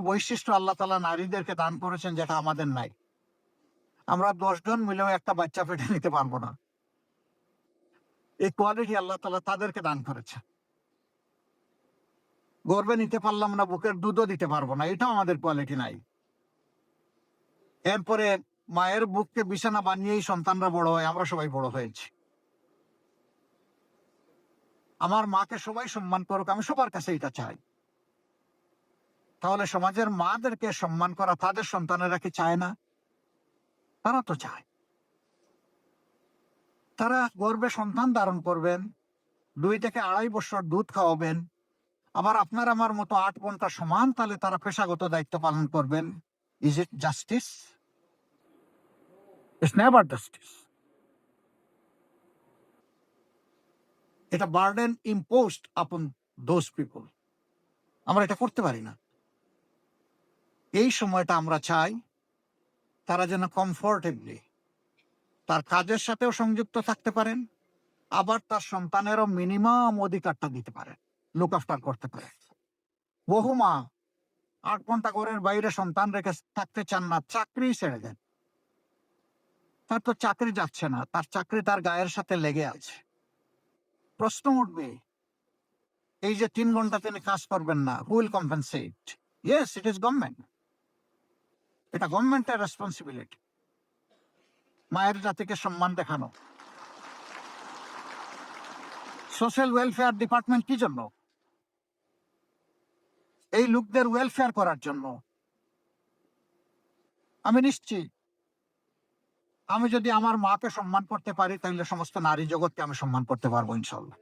বৈশিষ্ট্য আল্লাহ তাআলা নারীদেরকে দান করেছেন যেটা আমাদের নাই। আমরা 10 জন মিলেও একটা বাচ্চা পেটে নিতে পারবো না। এই কোয়ালিটি আল্লাহ তাআলা তাদেরকে দান করেছেন। গর্ভে নিতে পারলাম না, বুকের দুধও দিতে পারবো না, এটাও আমাদের কোয়ালিটি নাই। এরপরে মায়ের বুককে বিছানা বানিয়েই সন্তানরা বড় হয়, আমরা সবাই বড় হয়েছি। আমার মাকে সবাই সম্মান করুক, আমি সবার কাছে এটা চাই। তাহলে সমাজের মাদেরকে সম্মান করা তাদের সন্তানেরা কি চায় না? তারা তো চায়। তারা গর্ভে সন্তান ধারণ করবেন, 2 থেকে 2.5 বছর দুধ খাওয়াবেন, আবার আপনার আমার মতো 8 ঘন্টা সমান তালে তারা পেশাগত দায়িত্ব পালন করবেন। Is it justice? It's never justice. এটা বার্ডেন ইম্পোজড আপন দোজ পিপল। আমরা এটা করতে পারি না। এই সময়টা আমরা চাই তারা যেন কমফোর্টেবলি তার কাজের সাথেও সংযুক্ত থাকতে পারেন, আবার তার সন্তানেরও মিনিমাম অধিকারটা দিতে পারে, লুক আফটার করতে পারে। বহু মা 8 ঘন্টা ঘরের বাইরে সন্তান রেখে থাকতে চান না, চাকরি ছেড়ে দেন। তার তো চাকরি যাচ্ছে না, তার চাকরি তার গায়ের সাথে লেগে আছে। প্রশ্ন উঠবে, এই যে 3 ঘন্টা তিনি কাজ করবেন না, who will compensate? Yes, it is government. এটা গভর্নমেন্টের রেসপন্সিবিলিটি। মায়ের জাতিকে সম্মান দেখানো। সোশ্যাল ওয়েলফেয়ার ডিপার্টমেন্ট কি জন্য? এই লোকদের ওয়েলফেয়ার করার জন্য। আমি নিশ্চিত আমি যদি আমার মাকে সম্মান করতে পারি, তাহলে সমস্ত নারী জগৎকে আমি সম্মান করতে পারবো ইনশাল্লাহ।